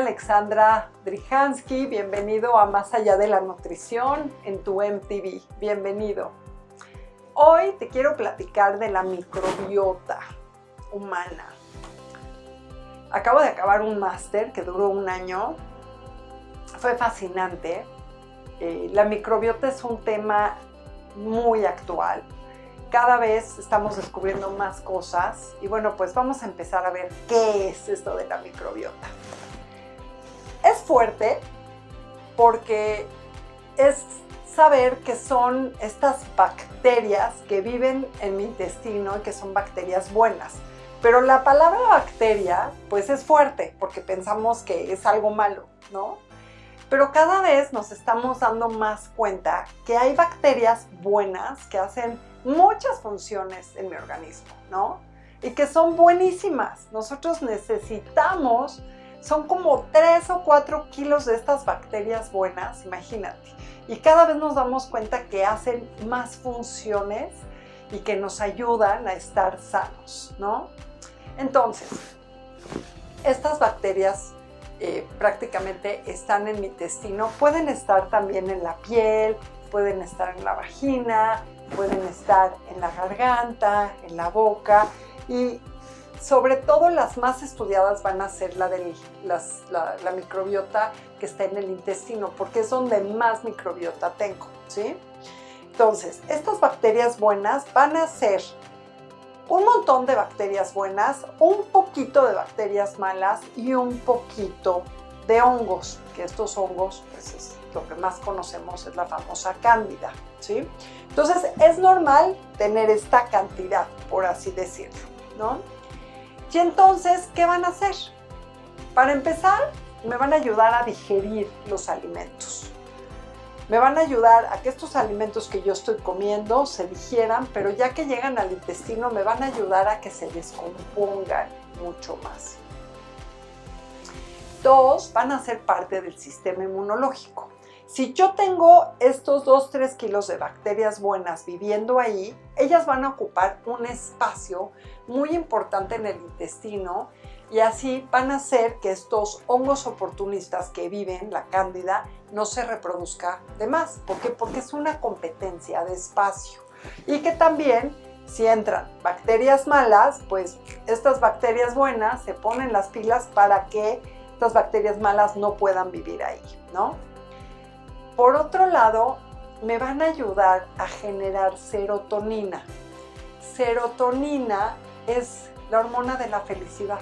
Alexandra Drijansky, bienvenido a Más Allá de la Nutrición en tu MTV, bienvenido. Hoy te quiero platicar de la microbiota humana. Acabo de acabar un máster que duró un año, fue fascinante. La microbiota es un tema muy actual. Cada vez estamos descubriendo más cosas y bueno, pues vamos a empezar a ver qué es esto de la microbiota. Es fuerte porque es saber que son estas bacterias que viven en mi intestino y que son bacterias buenas. Pero la palabra bacteria pues es fuerte porque pensamos que es algo malo, ¿no? Pero cada vez nos estamos dando más cuenta que hay bacterias buenas que hacen muchas funciones en mi organismo, ¿no? Y que son buenísimas. Nosotros necesitamos, son como 3 o 4 kilos de estas bacterias buenas, imagínate. Y cada vez nos damos cuenta que hacen más funciones y que nos ayudan a estar sanos, ¿no? Entonces, estas bacterias prácticamente están en mi intestino, pueden estar también en la piel, pueden estar en la vagina, pueden estar en la garganta, en la boca y sobre todo las más estudiadas van a ser la microbiota que está en el intestino porque es donde más microbiota tengo, ¿sí? Entonces, estas bacterias buenas van a ser un montón de bacterias buenas, un poquito de bacterias malas y un poquito de hongos, que estos hongos, pues es lo que más conocemos, es la famosa cándida, ¿sí? Entonces, es normal tener esta cantidad, por así decirlo, ¿no? Y entonces, ¿qué van a hacer? Para empezar, me van a ayudar a digerir los alimentos. Me van a ayudar a que estos alimentos que yo estoy comiendo se digieran, pero ya que llegan al intestino me van a ayudar a que se descompongan mucho más. 2, van a ser parte del sistema inmunológico. Si yo tengo estos 2-3 kilos de bacterias buenas viviendo ahí, ellas van a ocupar un espacio muy importante en el intestino y así van a hacer que estos hongos oportunistas que viven, la cándida, no se reproduzca de más. ¿Por qué? Porque es una competencia de espacio. Y que también, si entran bacterias malas, pues estas bacterias buenas se ponen las pilas para que estas bacterias malas no puedan vivir ahí, ¿no? Por otro lado, me van a ayudar a generar serotonina. Serotonina es la hormona de la felicidad.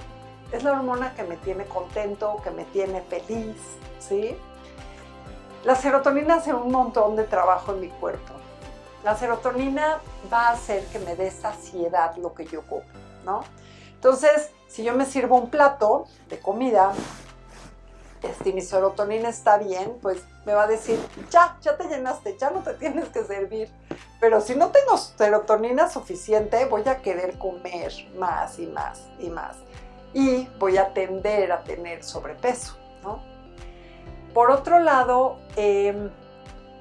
Es la hormona que me tiene contento, que me tiene feliz, ¿sí? La serotonina hace un montón de trabajo en mi cuerpo. La serotonina va a hacer que me dé saciedad lo que yo como, ¿no? Entonces, si yo me sirvo un plato de comida, mi serotonina está bien, pues me va a decir, ya te llenaste, ya no te tienes que servir. Pero si no tengo serotonina suficiente, voy a querer comer más y más y más. Y voy a tender a tener sobrepeso, ¿no? Por otro lado,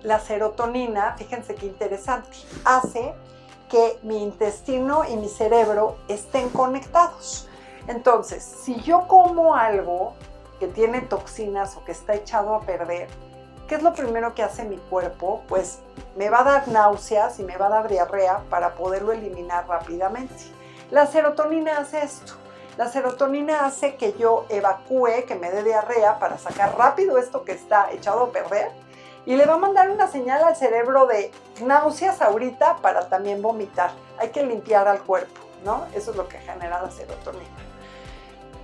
la serotonina, fíjense qué interesante, hace que mi intestino y mi cerebro estén conectados. Entonces, si yo como algo que tiene toxinas o que está echado a perder, ¿qué es lo primero que hace mi cuerpo? Pues me va a dar náuseas y me va a dar diarrea para poderlo eliminar rápidamente. La serotonina hace esto. La serotonina hace que yo evacúe, que me dé diarrea para sacar rápido esto que está echado a perder y le va a mandar una señal al cerebro de náuseas ahorita para también vomitar. Hay que limpiar al cuerpo, ¿no? Eso es lo que genera la serotonina.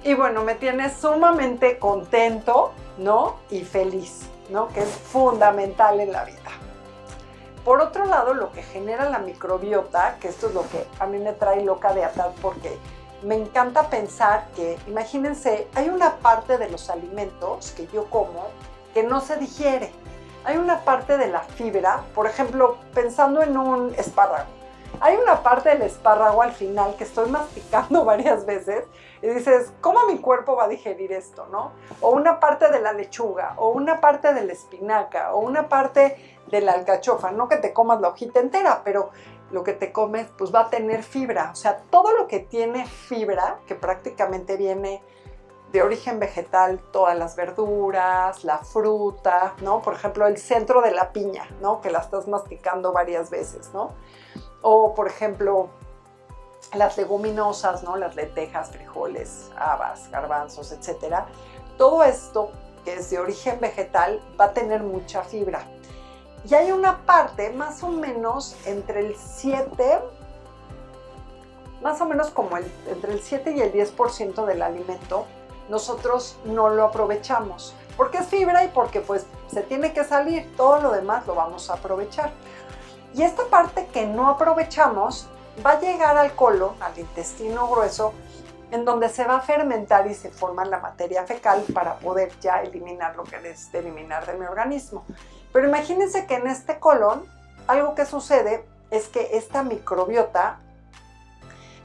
Y bueno, me tiene sumamente contento, ¿no? Y feliz, ¿no? Que es fundamental en la vida. Por otro lado, lo que genera la microbiota, que esto es lo que a mí me trae loca de atar porque me encanta pensar que, imagínense, hay una parte de los alimentos que yo como que no se digiere. Hay una parte de la fibra, por ejemplo, pensando en un espárrago. Hay una parte del espárrago al final que estoy masticando varias veces y dices, ¿cómo mi cuerpo va a digerir esto, no? O una parte de la lechuga, o una parte de la espinaca, o una parte de la alcachofa. No que te comas la hojita entera, pero lo que te comes pues va a tener fibra. O sea, todo lo que tiene fibra, que prácticamente viene de origen vegetal, todas las verduras, la fruta, ¿no? Por ejemplo, el centro de la piña, ¿no? Que la estás masticando varias veces, ¿no? O, por ejemplo, las leguminosas, ¿no? Las lentejas, frijoles, habas, garbanzos, etcétera. Todo esto que es de origen vegetal va a tener mucha fibra. Y hay una parte más o menos entre el 7, más o menos como entre el 7 y el 10% del alimento, nosotros no lo aprovechamos. Porque es fibra y porque pues se tiene que salir, todo lo demás lo vamos a aprovechar. Y esta parte que no aprovechamos va a llegar al colon, al intestino grueso, en donde se va a fermentar y se forma la materia fecal para poder ya eliminar lo que necesite eliminar de mi organismo. Pero imagínense que en este colon, algo que sucede es que esta microbiota,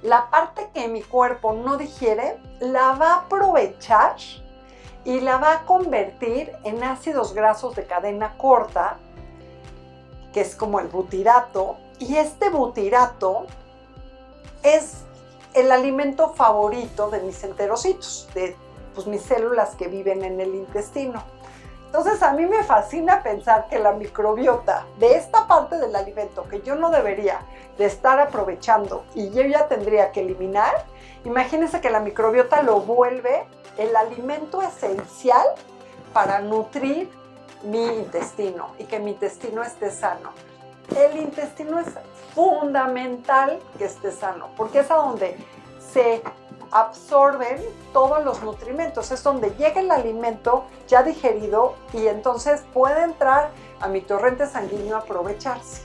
la parte que mi cuerpo no digiere, la va a aprovechar y la va a convertir en ácidos grasos de cadena corta, que es como el butirato, y este butirato es el alimento favorito de mis enterocitos, de pues, mis células que viven en el intestino. Entonces a mí me fascina pensar que la microbiota de esta parte del alimento que yo no debería de estar aprovechando y yo ya tendría que eliminar, imagínense que la microbiota lo vuelve el alimento esencial para nutrir mi intestino y que mi intestino esté sano. El intestino es fundamental que esté sano, porque es a donde se absorben todos los nutrimentos, es donde llega el alimento ya digerido y entonces puede entrar a mi torrente sanguíneo a aprovecharse.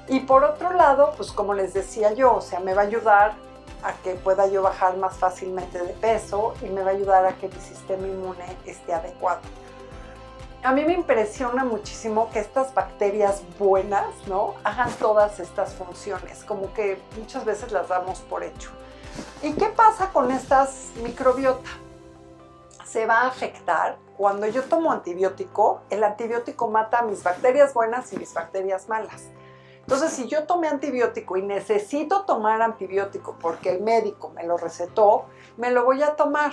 Y por otro lado, pues como les decía yo, o sea, me va a ayudar a que pueda yo bajar más fácilmente de peso y me va a ayudar a que mi sistema inmune esté adecuado. A mí me impresiona muchísimo que estas bacterias buenas, ¿no?, hagan todas estas funciones, como que muchas veces las damos por hecho. ¿Y qué pasa con estas microbiota? Se va a afectar cuando yo tomo antibiótico. El antibiótico mata a mis bacterias buenas y mis bacterias malas. Entonces, si yo tomé antibiótico y necesito tomar antibiótico porque el médico me lo recetó, me lo voy a tomar.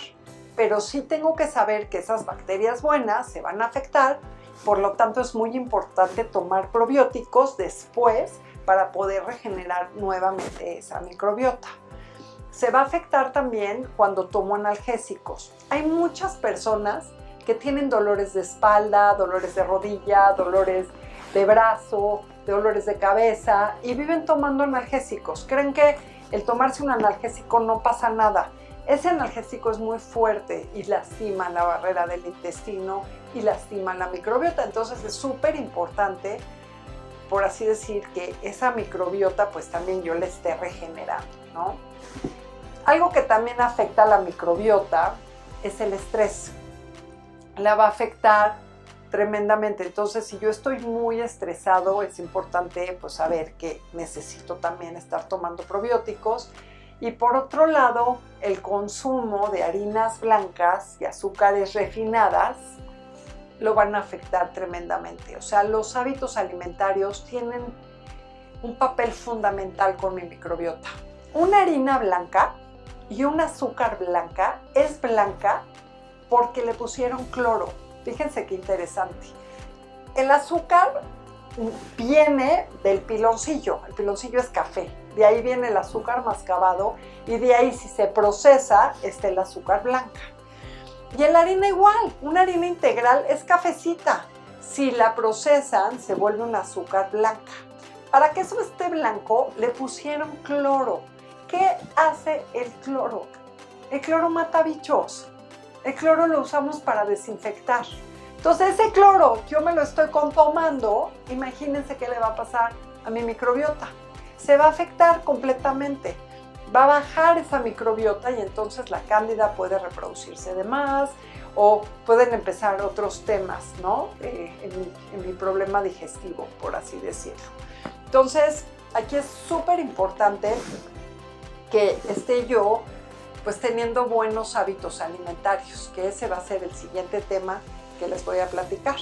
Pero sí tengo que saber que esas bacterias buenas se van a afectar, por lo tanto es muy importante tomar probióticos después para poder regenerar nuevamente esa microbiota. Se va a afectar también cuando tomo analgésicos. Hay muchas personas que tienen dolores de espalda, dolores de rodilla, dolores de brazo, dolores de cabeza y viven tomando analgésicos. Creen que el tomarse un analgésico no pasa nada. Ese analgésico es muy fuerte y lastima la barrera del intestino y lastima la microbiota. Entonces es súper importante, por así decir, que esa microbiota pues también yo la esté regenerando, ¿no? Algo que también afecta a la microbiota es el estrés. La va a afectar tremendamente. Entonces, si yo estoy muy estresado, es importante pues saber que necesito también estar tomando probióticos. Y por otro lado, el consumo de harinas blancas y azúcares refinadas lo van a afectar tremendamente. O sea, los hábitos alimentarios tienen un papel fundamental con mi microbiota. Una harina blanca y un azúcar blanca es blanca porque le pusieron cloro. Fíjense qué interesante. El azúcar viene del piloncillo. El piloncillo es café. De ahí viene el azúcar mascabado y de ahí, si se procesa, está el azúcar blanca. Y la harina igual, una harina integral es cafecita. Si la procesan, se vuelve un azúcar blanca. Para que eso esté blanco, le pusieron cloro. ¿Qué hace el cloro? El cloro mata bichos. El cloro lo usamos para desinfectar. Entonces, ese cloro yo me lo estoy tomando. Imagínense qué le va a pasar a mi microbiota. Se va a afectar completamente. Va a bajar esa microbiota y entonces la cándida puede reproducirse de más o pueden empezar otros temas, ¿no? En mi problema digestivo, por así decirlo. Entonces, aquí es súper importante que esté yo pues teniendo buenos hábitos alimentarios, que ese va a ser el siguiente tema que les voy a platicar.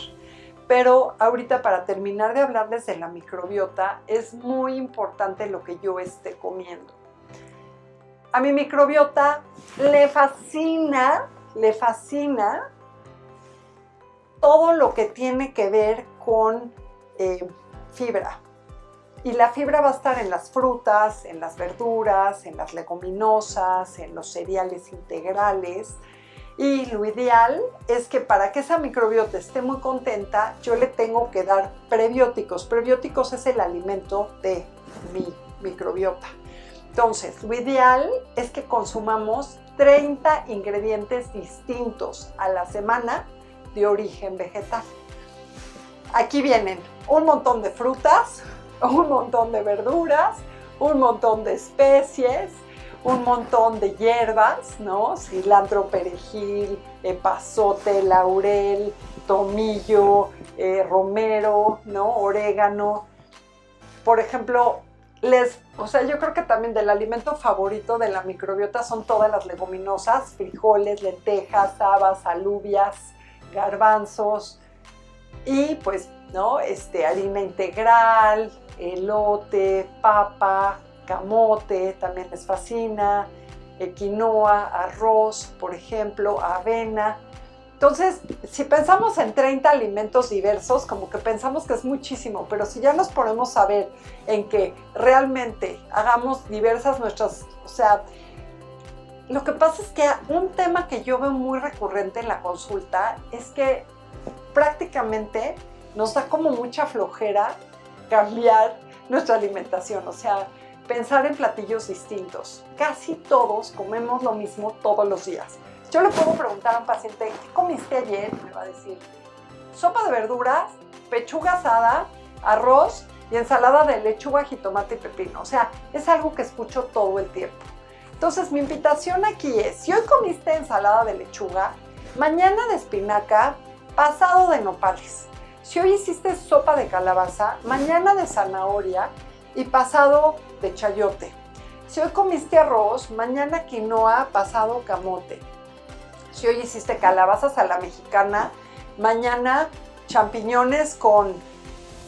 Pero ahorita, para terminar de hablarles de la microbiota, es muy importante lo que yo esté comiendo. A mi microbiota le fascina le fascina todo lo que tiene que ver con fibra. Y la fibra va a estar en las frutas, en las verduras, en las leguminosas, en los cereales integrales. Y lo ideal es que para que esa microbiota esté muy contenta, yo le tengo que dar prebióticos. Prebióticos es el alimento de mi microbiota. Entonces, lo ideal es que consumamos 30 ingredientes distintos a la semana de origen vegetal. Aquí vienen un montón de frutas, un montón de verduras, un montón de especies, un montón de hierbas, ¿no? Cilantro, perejil, epazote, laurel, tomillo, romero, ¿no? Orégano. Por ejemplo, yo creo que también del alimento favorito de la microbiota son todas las leguminosas, frijoles, lentejas, habas, alubias, garbanzos y pues, ¿no? Harina integral, elote, papa, camote, también les fascina, quinoa, arroz, por ejemplo, avena. Entonces, si pensamos en 30 alimentos diversos, como que pensamos que es muchísimo, pero si ya nos ponemos a ver en que realmente hagamos diversas lo que pasa es que un tema que yo veo muy recurrente en la consulta es que prácticamente nos da como mucha flojera cambiar nuestra alimentación, pensar en platillos distintos. Casi todos comemos lo mismo todos los días. Yo le puedo preguntar a un paciente, ¿qué comiste ayer? Y me va a decir, sopa de verduras, pechuga asada, arroz y ensalada de lechuga, jitomate y pepino. Es algo que escucho todo el tiempo. Entonces, mi invitación aquí es, si hoy comiste ensalada de lechuga, mañana de espinaca, pasado de nopales. Si hoy hiciste sopa de calabaza, mañana de zanahoria y pasado de chayote. Si hoy comiste arroz, mañana quinoa, pasado camote. Si hoy hiciste calabazas a la mexicana, mañana champiñones con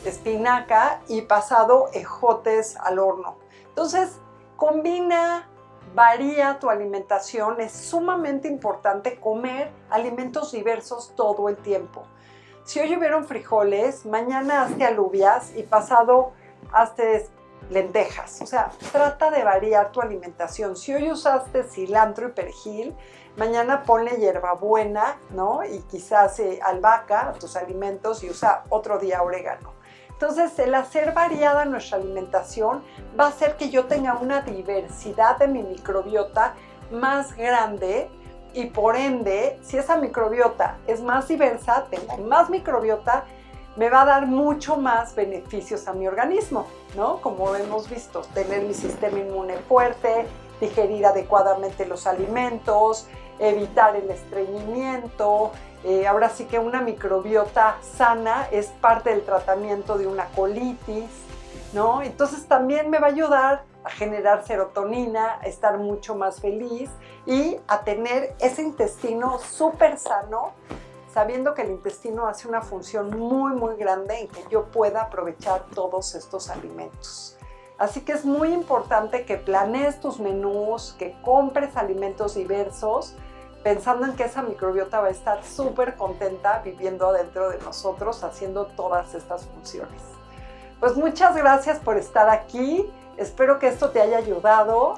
espinaca y pasado ejotes al horno. Entonces, combina, varía tu alimentación. Es sumamente importante comer alimentos diversos todo el tiempo. Si hoy hubieron frijoles, mañana hazte alubias y pasado hazte lentejas. Trata de variar tu alimentación. Si hoy usaste cilantro y perejil, mañana ponle hierbabuena, ¿no? Y quizás albahaca a tus alimentos y usa otro día orégano. Entonces, el hacer variada nuestra alimentación va a hacer que yo tenga una diversidad de mi microbiota más grande y por ende, si esa microbiota es más diversa, tengo más microbiota, me va a dar mucho más beneficios a mi organismo, ¿no? Como hemos visto, tener mi sistema inmune fuerte, digerir adecuadamente los alimentos, evitar el estreñimiento. Ahora sí que una microbiota sana es parte del tratamiento de una colitis, ¿no? Entonces también me va a ayudar a generar serotonina, a estar mucho más feliz y a tener ese intestino súper sano, sabiendo que el intestino hace una función muy, muy grande en que yo pueda aprovechar todos estos alimentos. Así que es muy importante que planees tus menús, que compres alimentos diversos, pensando en que esa microbiota va a estar súper contenta viviendo adentro de nosotros, haciendo todas estas funciones. Pues muchas gracias por estar aquí. Espero que esto te haya ayudado.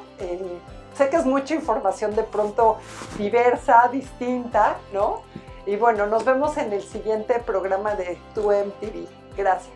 Sé que es mucha información de pronto diversa, distinta, ¿no? Y bueno, nos vemos en el siguiente programa de Tu MTV. Gracias.